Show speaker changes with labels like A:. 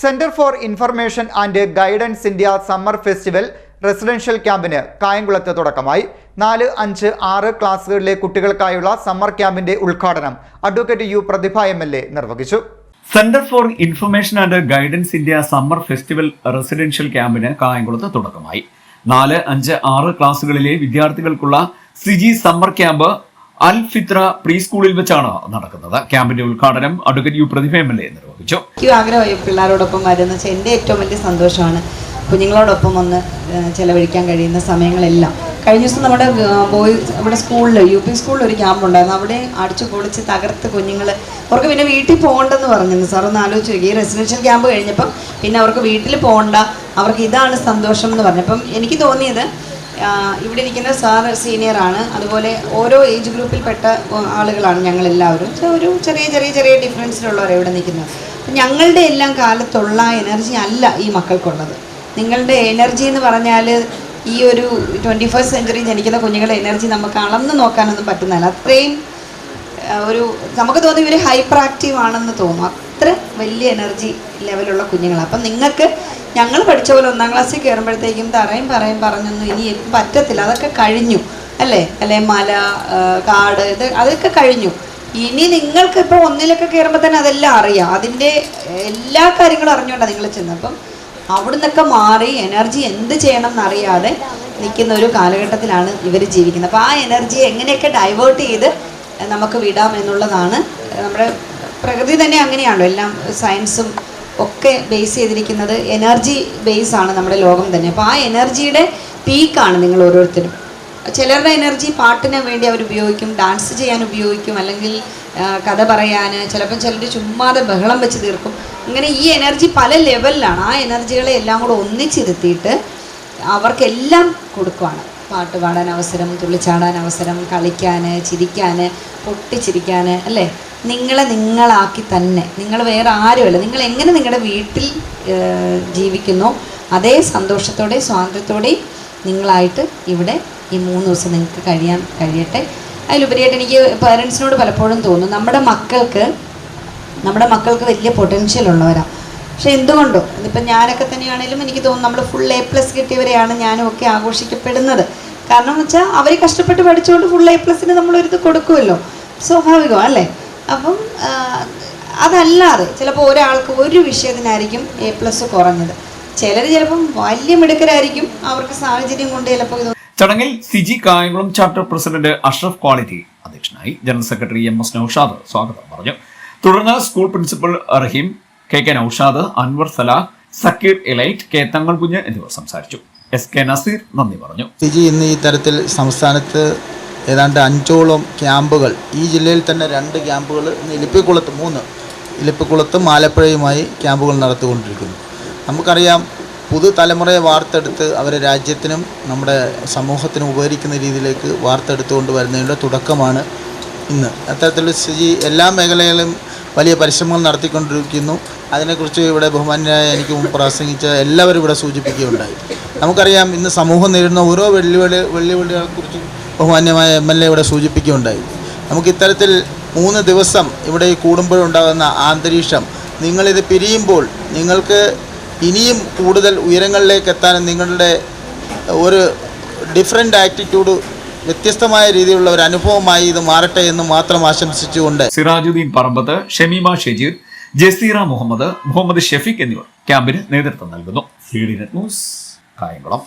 A: Centre for information and guidance India summer festival residential ക്യാമ്പിന് കായംകുളത്ത് തുടക്കമായി. 4, 5, 6 ക്ലാസുകളിലെ കുട്ടികൾക്കായുള്ള സമ്മർ ക്യാമ്പിന്റെ ഉദ്ഘാടനം അഡ്വക്കേറ്റ് യു പ്രതിഭ MLA നിർവഹിച്ചു.
B: Centre for information and guidance India summer festival residential ക്യാമ്പിന് കായംകുളത്ത് തുടക്കമായി. 4, 5, 6 ക്ലാസുകളിലെ വിദ്യാർത്ഥികൾക്കുള്ള സിജി സമ്മർ ക്യാമ്പ് അൽ ഫിത്ര പ്രീ സ്കൂളിൽ വെച്ചാണ് നടക്കുന്നത്. ക്യാമ്പിന്റെ ഉദ്ഘാടനം അഡ്വക്കേറ്റ് യു പ്രതിഭ MLA നിർവഹിച്ചു.
C: ആഗ്രഹമായി പിള്ളേരോടൊപ്പം വരുന്ന എൻ്റെ ഏറ്റവും വലിയ സന്തോഷമാണ് കുഞ്ഞുങ്ങളോടൊപ്പം ഒന്ന് ചെലവഴിക്കാൻ കഴിയുന്ന സമയങ്ങളെല്ലാം. കഴിഞ്ഞ ദിവസം നമ്മുടെ സ്കൂളിൽ UP സ്കൂളിൽ ഒരു ക്യാമ്പ് ഉണ്ടായിരുന്നു. അവിടെ അടിച്ചു പൊളിച്ച് തകർത്ത് കുഞ്ഞുങ്ങൾ അവർക്ക് പിന്നെ വീട്ടിൽ പോകണ്ടെന്ന് പറഞ്ഞിരുന്നു. സാർ ഒന്ന് ആലോചിച്ച് നോക്കി, ഈ റെസിഡൻഷ്യൽ ക്യാമ്പ് കഴിഞ്ഞപ്പം പിന്നെ അവർക്ക് വീട്ടിൽ പോകണ്ട, അവർക്ക് ഇതാണ് സന്തോഷം എന്ന് പറഞ്ഞപ്പം എനിക്ക് തോന്നിയത് ഇവിടെ ഇരിക്കുന്ന സാർ സീനിയറാണ്, അതുപോലെ ഓരോ ഏജ് ഗ്രൂപ്പിൽപ്പെട്ട ആളുകളാണ് ഞങ്ങളെല്ലാവരും. ഒരു ചെറിയ ഡിഫറൻസിലുള്ളവരാണ് ഇവിടെ നിൽക്കുന്നത്. അപ്പം ഞങ്ങളുടെ എല്ലാം കാലത്തുള്ള എനർജി അല്ല ഈ മക്കൾക്കുള്ളത്. നിങ്ങളുടെ എനർജി എന്ന് പറഞ്ഞാൽ ഈ ഒരു 21st സെഞ്ച്വറി ജനിക്കുന്ന കുഞ്ഞുങ്ങളുടെ എനർജി നമുക്ക് അളന്ന് നോക്കാനൊന്നും പറ്റുന്നില്ല. അത്രയും നമുക്ക് തോന്നും ഇവർ ഹൈപ്പർ ആക്റ്റീവ് ആണെന്ന് തോന്നും. അത്ര വലിയ എനർജി ലെവലുള്ള കുഞ്ഞുങ്ങളാണ്. അപ്പം നിങ്ങൾക്ക് ഞങ്ങൾ പഠിച്ച പോലെ 1ാം ക്ലാസ്സിൽ കയറുമ്പോഴത്തേക്കും പറഞ്ഞൊന്നും ഇനി പറ്റത്തില്ല. അതൊക്കെ കഴിഞ്ഞു അല്ലേ മല കാട് അതൊക്കെ കഴിഞ്ഞു. ഇനി നിങ്ങൾക്ക് ഇപ്പോൾ 1ലൊക്കെ കയറുമ്പോൾ തന്നെ അതെല്ലാം അറിയാം. അതിൻ്റെ എല്ലാ കാര്യങ്ങളും അറിഞ്ഞുകൊണ്ടാണ് നിങ്ങൾ ചെന്നപ്പം അവിടെ നിന്നൊക്കെ മാറി എനർജി എന്ത് ചെയ്യണം എന്നറിയാതെ നിൽക്കുന്ന ഒരു കാലഘട്ടത്തിലാണ് ഇവർ ജീവിക്കുന്നത്. അപ്പോൾ ആ എനർജിയെ എങ്ങനെയൊക്കെ ഡൈവേർട്ട് ചെയ്ത് നമുക്ക് വിടാം എന്നുള്ളതാണ്. നമ്മുടെ പ്രകൃതി തന്നെ അങ്ങനെയാണല്ലോ, എല്ലാം സയൻസും ഒക്കെ ബേസ് ചെയ്തിരിക്കുന്നത് എനർജി ബേസ് ആണ് നമ്മുടെ ലോകം തന്നെ. അപ്പോൾ ആ എനർജിയുടെ പീക്കാണ് നിങ്ങൾ ഓരോരുത്തരും. ചിലരുടെ എനർജി പാട്ടിന് വേണ്ടി അവർ ഉപയോഗിക്കും, ഡാൻസ് ചെയ്യാൻ ഉപയോഗിക്കും, അല്ലെങ്കിൽ കഥ പറയാൻ, ചിലപ്പം ചിലർ ചുമ്മാതെ ബഹളം വെച്ച് തീർക്കും. ഇങ്ങനെ ഈ എനർജി പല ലെവലിലാണ്. ആ എനർജികളെ എല്ലാം കൂടെ ഒന്നിച്ചിരുത്തിയിട്ട് അവർക്കെല്ലാം കൊടുക്കുവാണ്. പാട്ട് പാടാൻ അവസരം, തുള്ളിച്ചാടാൻ അവസരം, കളിക്കാൻ, ചിരിക്കാൻ, പൊട്ടിച്ചിരിക്കാൻ അല്ലേ, നിങ്ങളാക്കി തന്നെ. നിങ്ങൾ വേറെ ആരുമല്ല. നിങ്ങൾ എങ്ങനെ നിങ്ങളുടെ വീട്ടിൽ ജീവിക്കുന്നോ അതേ സന്തോഷത്തോടെ സ്വാതന്ത്ര്യത്തോടെയും നിങ്ങളായിട്ട് ഇവിടെ ഈ 3 ദിവസം നിങ്ങൾക്ക് കഴിയട്ടെ. അതിലുപരിയായിട്ട് എനിക്ക് പേരൻസിനോട് പലപ്പോഴും തോന്നും, നമ്മുടെ മക്കൾക്ക് വലിയ പൊട്ടൻഷ്യൽ ഉള്ളവരാണ്. പക്ഷെ എന്തുകൊണ്ടോ ഇതിപ്പം ഞാനൊക്കെ തന്നെയാണെങ്കിലും എനിക്ക് തോന്നുന്നു നമ്മൾ ഫുൾ A+ കിട്ടിയവരെയാണ് ഞാനും ഒക്കെ ആഘോഷിക്കപ്പെടുന്നത്. കാരണം എന്ന് വെച്ചാൽ അവർ കഷ്ടപ്പെട്ട് പഠിച്ചുകൊണ്ട് ഫുൾ A+ന് നമ്മളൊരിത് കൊടുക്കുമല്ലോ, സ്വാഭാവികം അല്ലേ. അപ്പം അതല്ലാതെ ചിലപ്പോൾ ഒരാൾക്ക് ഒരു വിഷയത്തിനായിരിക്കും A+ കുറഞ്ഞത്. ചിലപ്പം വലിയ മിടുക്കരായിരിക്കും, അവർക്ക് സാഹചര്യം കൊണ്ട് ചിലപ്പോൾ ഇത്.
B: ചടങ്ങിൽ CIGI Kayamkulam chapter president Ashraf quality അധ്യക്ഷനായി. ജനറൽ സെക്രട്ടറി MS നൌഷാദ് സ്വാഗതം പറഞ്ഞു. തുടർന്ന് school principal Rahim, KK Naushad, Anwar Salah, Zakir elite, K Thangalkunju എന്നിവർ സംസാരിച്ചു. SK നസീർ നന്ദി പറഞ്ഞു.
D: സിജി ഇന്ന് ഈ തരത്തിൽ സംസ്ഥാനത്ത് ഏതാണ്ട് 5ഓളം ക്യാമ്പുകൾ, ഈ ജില്ലയിൽ തന്നെ 2 ക്യാമ്പുകൾ, ഇലിപ്പിക്കുളത്തും ആലപ്പുഴയുമായി ക്യാമ്പുകൾ നടത്തിക്കൊണ്ടിരിക്കുന്നു. നമുക്കറിയാം, പുതുതലമുറയെ വാർത്തെടുത്ത് അവരെ രാജ്യത്തിനും നമ്മുടെ സമൂഹത്തിനും ഉപകരിക്കുന്ന രീതിയിലേക്ക് വാർത്തെടുത്തുകൊണ്ട് വരുന്നതിൻ്റെ തുടക്കമാണ് ഇന്ന്. അത്തരത്തിൽ സിജി എല്ലാ മേഖലകളിലും വലിയ പരിശ്രമങ്ങൾ നടത്തിക്കൊണ്ടിരിക്കുന്നു. അതിനെക്കുറിച്ച് ഇവിടെ ബഹുമാന്യരായ എനിക്ക് മുമ്പ് പ്രസംഗിച്ച എല്ലാവരും ഇവിടെ സൂചിപ്പിക്കുകയുണ്ടായി. നമുക്കറിയാം, ഇന്ന് സമൂഹം നേരിടുന്ന ഓരോ വെല്ലുവിളികളെക്കുറിച്ച് ബഹുമാന്യമായ MLA ഇവിടെ സൂചിപ്പിക്കുകയുണ്ടായി. നമുക്കിത്തരത്തിൽ 3 ദിവസം ഇവിടെ കൂടുമ്പോഴുണ്ടാകുന്ന ആന്തരീക്ഷം, നിങ്ങളിത് പിരിയുമ്പോൾ നിങ്ങൾക്ക് ഇനിയും കൂടുതൽ ഉയരങ്ങളിലേക്ക് എത്താനും നിങ്ങളുടെ ഒരു ഡിഫറെൻ്റ് ആറ്റിറ്റ്യൂഡ്, വ്യത്യസ്തമായ രീതിയിലുള്ള ഒരു അനുഭവമായി ഇത് മാറട്ടെ എന്ന് മാത്രം ആശംസിച്ചുകൊണ്ട്
B: സിറാജുദ്ദീൻ പറമ്പത്ത്, ഷമീമ ഷെജീർ, ജസീറ മുഹമ്മദ് ഷെഫീഖ് എന്നിവർ ക്യാമ്പിന് നേതൃത്വം നൽകുന്നു. CDNet news Kayamkulam.